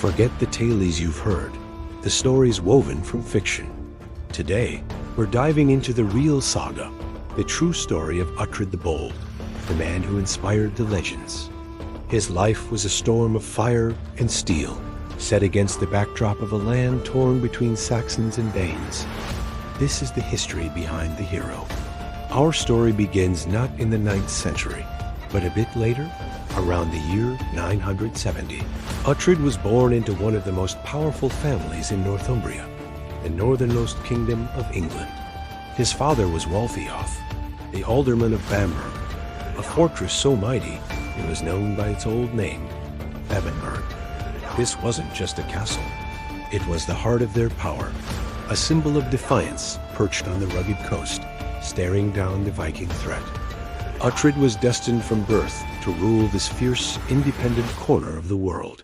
Forget the tales you've heard, the stories woven from fiction. Today, we're diving into the real saga, the true story of Uhtred the Bold, the man who inspired the legends. His life was a storm of fire and steel, set against the backdrop of a land torn between Saxons and Danes. This is the history behind the hero. Our story begins not in the 9th century, but a bit later, around the year 970. Uhtred was born into one of the most powerful families in Northumbria, the northernmost kingdom of England. His father was Wulftheof, the alderman of Bamburg, a fortress so mighty it was known by its old name, Bebbanburg. This wasn't just a castle. It was the heart of their power, a symbol of defiance perched on the rugged coast, staring down the Viking threat. Uhtred was destined from birth to rule this fierce, independent corner of the world.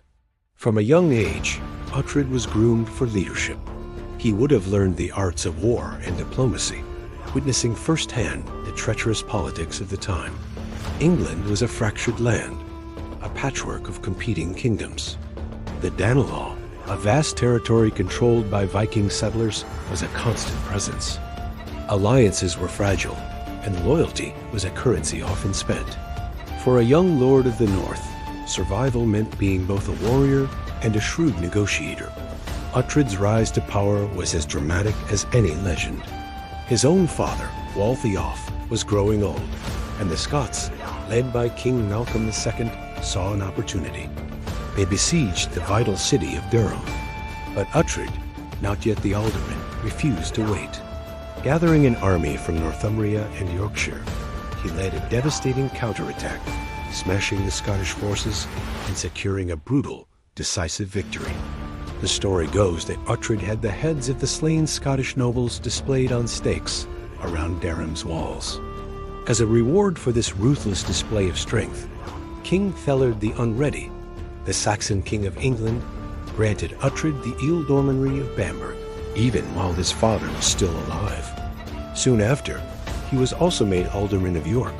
From a young age, Uhtred was groomed for leadership. He would have learned the arts of war and diplomacy, witnessing firsthand the treacherous politics of the time. England was a fractured land, a patchwork of competing kingdoms. The Danelaw, a vast territory controlled by Viking settlers, was a constant presence. Alliances were fragile, and loyalty was a currency often spent. For a young lord of the north, survival meant being both a warrior and a shrewd negotiator. Uhtred's rise to power was as dramatic as any legend. His own father, Wulftheof, was growing old, and the Scots, led by King Malcolm II, saw an opportunity. They besieged the vital city of Durham. But Uhtred, not yet the alderman, refused to wait. Gathering an army from Northumbria and Yorkshire, he led a devastating counterattack, smashing the Scottish forces and securing a brutal, decisive victory. The story goes that Uhtred had the heads of the slain Scottish nobles displayed on stakes around Durham's walls. As a reward for this ruthless display of strength, King Thellard the Unready, the Saxon king of England, granted Uhtred the ealdormanry of Bamburg, even while his father was still alive. Soon after, he was also made alderman of York,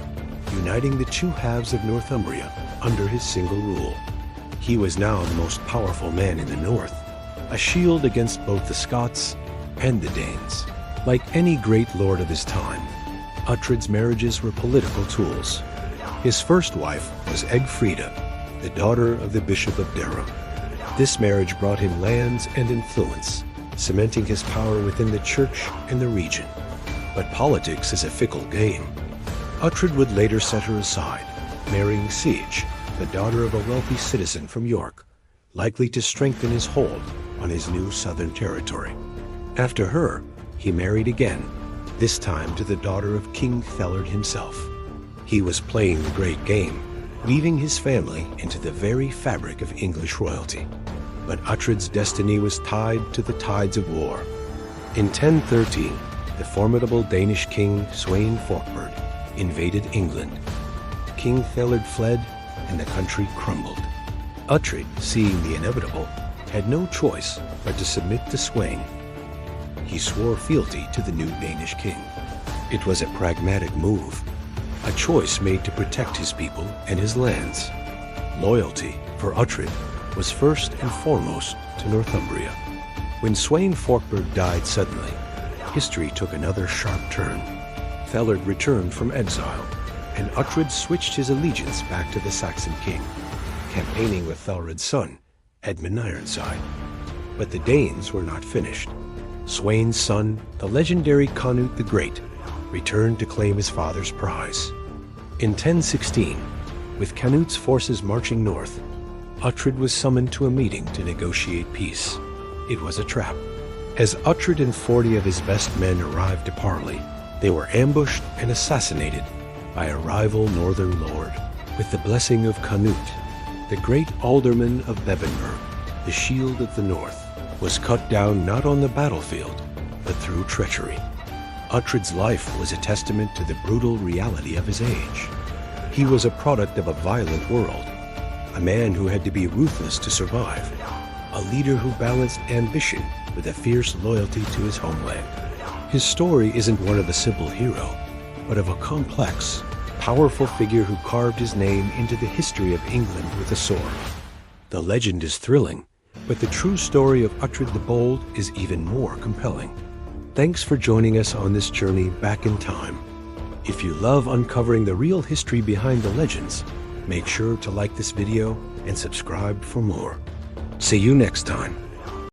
uniting the two halves of Northumbria under his single rule. He was now the most powerful man in the north, a shield against both the Scots and the Danes. Like any great lord of his time, Uhtred's marriages were political tools. His first wife was Egfrida, the daughter of the Bishop of Durham. This marriage brought him lands and influence, cementing his power within the church and the region. But politics is a fickle game. Uhtred would later set her aside, marrying Siege, the daughter of a wealthy citizen from York, likely to strengthen his hold on his new southern territory. After her, he married again, this time to the daughter of King Thellard himself. He was playing the great game, weaving his family into the very fabric of English royalty. But Uhtred's destiny was tied to the tides of war. In 1013, the formidable Danish king Sweyn Forkbeard invaded England. King Thellard fled, and the country crumbled. Uhtred, seeing the inevitable, had no choice but to submit to Sweyn. He swore fealty to the new Danish king. It was a pragmatic move, a choice made to protect his people and his lands. Loyalty, for Uhtred, was first and foremost to Northumbria. When Sweyn Forkbeard died suddenly, history took another sharp turn. Thellard returned from exile, and Uhtred switched his allegiance back to the Saxon king, campaigning with Thelred's son, Edmund Ironside. But the Danes were not finished. Sweyn's son, the legendary Canute the Great, returned to claim his father's prize. In 1016, with Canute's forces marching north, Uhtred was summoned to a meeting to negotiate peace. It was a trap. As Uhtred and 40 of his best men arrived to parley, they were ambushed and assassinated by a rival northern lord. With the blessing of Canute, the great alderman of Bebbanburg, the shield of the north, was cut down not on the battlefield, but through treachery. Uhtred's life was a testament to the brutal reality of his age. He was a product of a violent world, a man who had to be ruthless to survive, a leader who balanced ambition with a fierce loyalty to his homeland. His story isn't one of a simple hero, but of a complex, powerful figure who carved his name into the history of England with a sword. The legend is thrilling, But the true story of Uhtred the Bold is even more compelling. Thanks for joining us on this journey back in time. If you love uncovering the real history behind the legends, make sure to like this video and subscribe for more. See you next time.